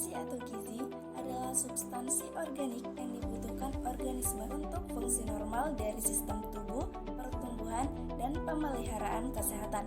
Nutrisi atau gizi adalah substansi organik yang dibutuhkan organisme untuk fungsi normal dari sistem tubuh, pertumbuhan, dan pemeliharaan kesehatan.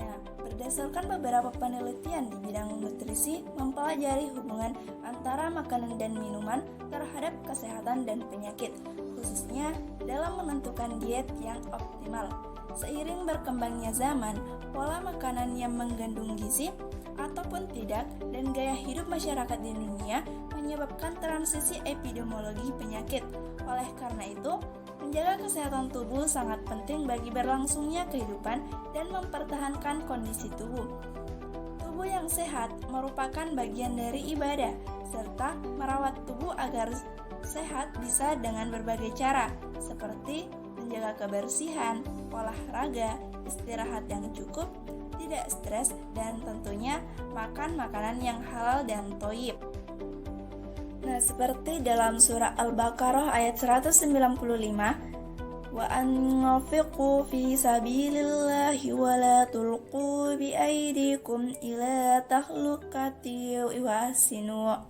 Nah, berdasarkan beberapa penelitian di bidang nutrisi mempelajari hubungan antara makanan dan minuman terhadap kesehatan dan penyakit, khususnya dalam menentukan diet yang optimal. Seiring berkembangnya zaman, pola makanan yang mengandung gizi ataupun tidak dan gaya hidup masyarakat di dunia menyebabkan transisi epidemiologi penyakit. Oleh karena itu, menjaga kesehatan tubuh sangat penting bagi berlangsungnya kehidupan dan mempertahankan kondisi tubuh. Tubuh yang sehat merupakan bagian dari ibadah, serta merawat tubuh agar sehat bisa dengan berbagai cara, seperti menjaga kebersihan, olahraga, istirahat yang cukup, tidak stres, dan tentunya makan makanan yang halal dan thayyib. Nah, seperti dalam surah Al-Baqarah ayat 195, wa anfiqu fi sabilillahi wa la tulqu bi aydikum ila tahlukati wa ahsinu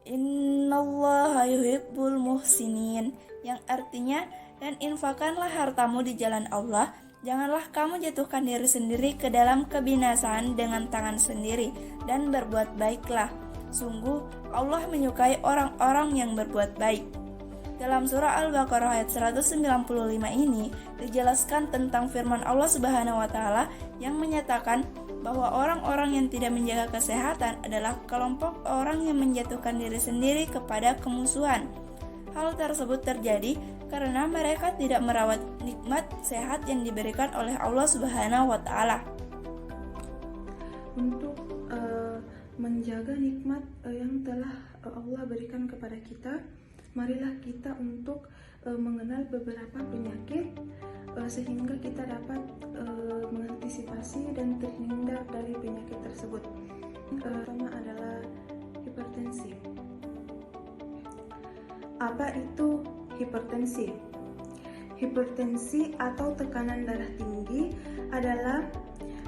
innallaha yuhibbul muhsinin, yang artinya, dan infakkanlah hartamu di jalan Allah. Janganlah kamu jatuhkan diri sendiri ke dalam kebinasaan dengan tangan sendiri, dan berbuat baiklah. Sungguh Allah menyukai orang-orang yang berbuat baik. Dalam surah Al-Baqarah ayat 195 ini dijelaskan tentang firman Allah Subhanahu wa taala yang menyatakan bahwa orang-orang yang tidak menjaga kesehatan adalah kelompok orang yang menjatuhkan diri sendiri kepada kemusuhan. Hal tersebut terjadi karena mereka tidak merawat nikmat sehat yang diberikan oleh Allah Subhanahu wa taala. Untuk menjaga nikmat yang telah Allah berikan kepada kita, marilah kita untuk mengenal beberapa penyakit sehingga kita dapat mengantisipasi dan terhindar dari penyakit tersebut. Pertama adalah hipertensi. Apa itu hipertensi? Hipertensi atau tekanan darah tinggi adalah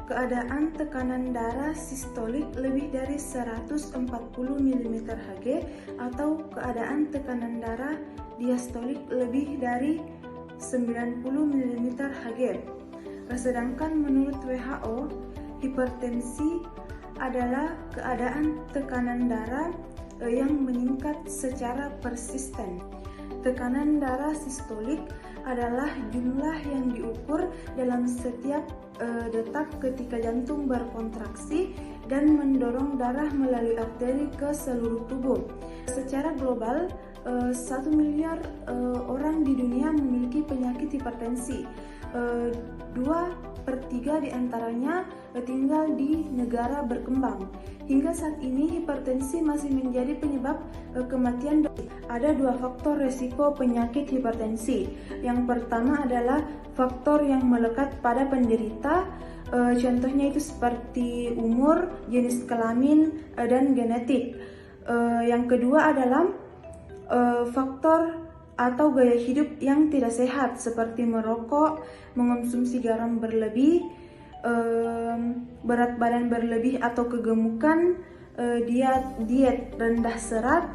keadaan tekanan darah sistolik lebih dari 140 mmHg atau keadaan tekanan darah diastolik lebih dari 90 mmHg. Sedangkan menurut WHO, hipertensi adalah keadaan tekanan darah yang meningkat secara persisten. Tekanan darah sistolik adalah jumlah yang diukur dalam setiap detak ketika jantung berkontraksi dan mendorong darah melalui arteri ke seluruh tubuh. Secara global, 1 miliar orang di dunia memiliki penyakit hipertensi. 2/3 diantaranya tinggal di negara berkembang. Hingga saat ini hipertensi masih menjadi penyebab kematian. Ada 2 faktor resiko penyakit hipertensi. Yang pertama adalah faktor yang melekat pada penderita, contohnya itu seperti umur, jenis kelamin, dan genetik. Yang kedua adalah faktor atau gaya hidup yang tidak sehat seperti merokok, mengonsumsi garam berlebih, berat badan berlebih atau kegemukan, diet rendah serat,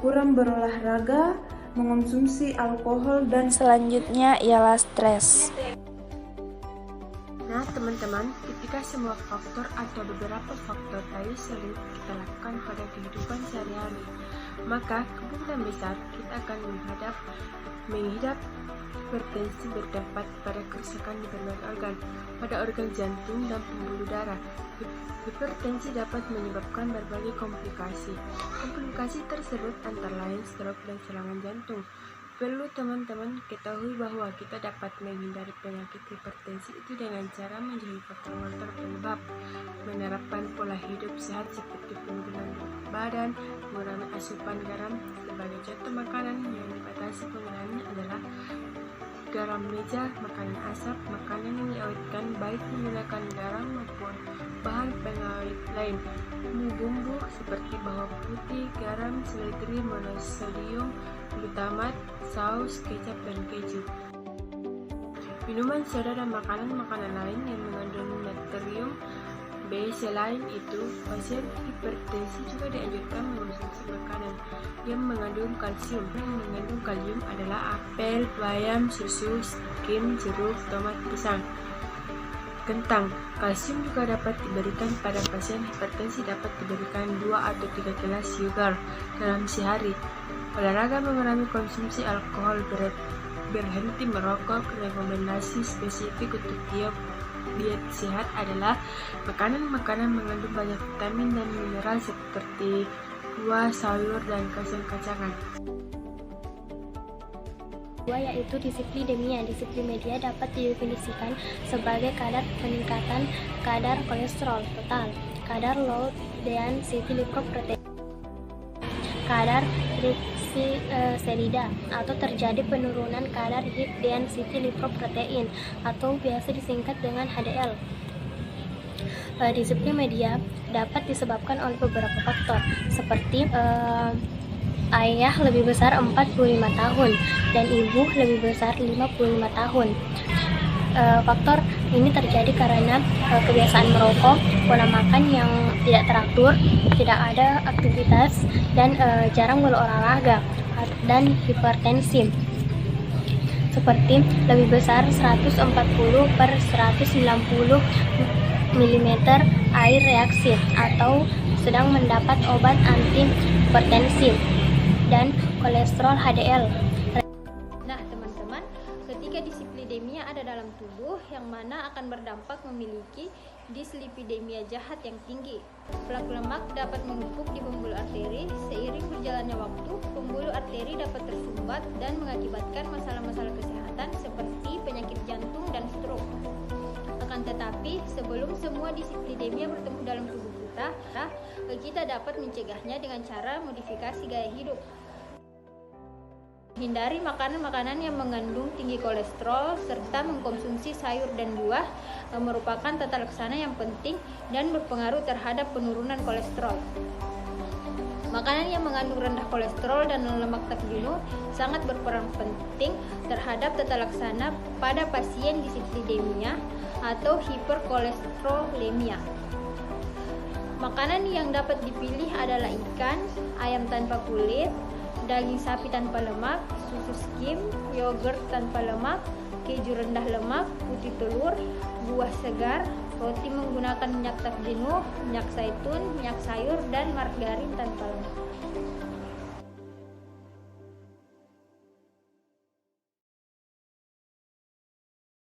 kurang berolahraga, mengonsumsi alkohol, dan selanjutnya ialah stres. Nah teman-teman, ketika semua faktor atau beberapa faktor tadi sering kita lakukan pada kehidupan sehari-hari, maka kemungkinan besar kita akan mengidap hipertensi berdampak pada kerusakan di berbagai organ, pada organ jantung dan pembuluh darah. Hipertensi dapat menyebabkan berbagai komplikasi. Komplikasi tersebut antara lain stroke dan serangan jantung. Perlu teman-teman ketahui bahwa kita dapat menghindari penyakit hipertensi itu dengan cara menjauhi faktor-faktor penyebab, menerapkan pola hidup sehat seperti penurunan badan, mengurangi asupan garam. Sebagai contoh makanan yang dibatasi penggunaannya adalah garam meja, makanan asap, makanan yang diawetkan baik menggunakan garam maupun bahan pengawet lain, bumbu seperti bawang putih, garam, seledri, monosodium glutamat, saus, kecap, dan keju. Minuman soda dan makanan lain yang mengandung natrium B. Selain itu, pasien hipertensi juga dianjurkan mengonsumsi makanan yang mengandung kalsium. Yang mengandung kalium adalah apel, bayam, susu, skim, jeruk, tomat, pisang. Kentang. Kalsium juga dapat diberikan pada pasien hipertensi, dapat diberikan 2 atau 3 gelas yogurt dalam sehari. Olahraga mengurangi konsumsi alkohol, berhenti merokok. Rekomendasi spesifik untuk diet sehat adalah makanan-makanan mengandung banyak vitamin dan mineral seperti buah, sayur, dan kacang-kacangan. Yaitu dislipidemia. Dislipidemia dapat didefinisikan sebagai kadar peningkatan kadar kolesterol total, kadar low density lipoprotein, kadar triglycerida, atau terjadi penurunan kadar high density lipoprotein atau biasa disingkat dengan HDL. Dislipidemia dapat disebabkan oleh beberapa faktor seperti ayah lebih besar 45 tahun dan ibu lebih besar 55 tahun. Faktor ini terjadi karena kebiasaan merokok, pola makan yang tidak teratur, tidak ada aktivitas, dan jarang berolahraga, dan hipertensi seperti lebih besar 140/190 mm air reaksi atau sedang mendapat obat anti hipertensi dan kolesterol HDL. Nah teman-teman, ketika dislipidemia ada dalam tubuh, yang mana akan berdampak memiliki dislipidemia jahat yang tinggi. Plak lemak dapat menumpuk di pembuluh arteri. Seiring berjalannya waktu, pembuluh arteri dapat tersumbat dan mengakibatkan masalah-masalah kesehatan seperti penyakit jantung dan stroke. Akan tetapi, sebelum semua dislipidemia bertemu dalam tubuh kita dapat mencegahnya dengan cara modifikasi gaya hidup. Hindari makanan-makanan yang mengandung tinggi kolesterol serta mengkonsumsi sayur dan buah merupakan tata laksana yang penting dan berpengaruh terhadap penurunan kolesterol. Makanan yang mengandung rendah kolesterol dan lemak tak jenuh sangat berperan penting terhadap tata laksana pada pasien dislipidemia atau hiperkolesterolemia. Makanan yang dapat dipilih adalah ikan, ayam tanpa kulit, daging sapi tanpa lemak, susu skim, yogurt tanpa lemak, keju rendah lemak, putih telur, buah segar, roti menggunakan minyak tak jenuh, minyak zaitun, minyak sayur, dan margarin tanpa lemak.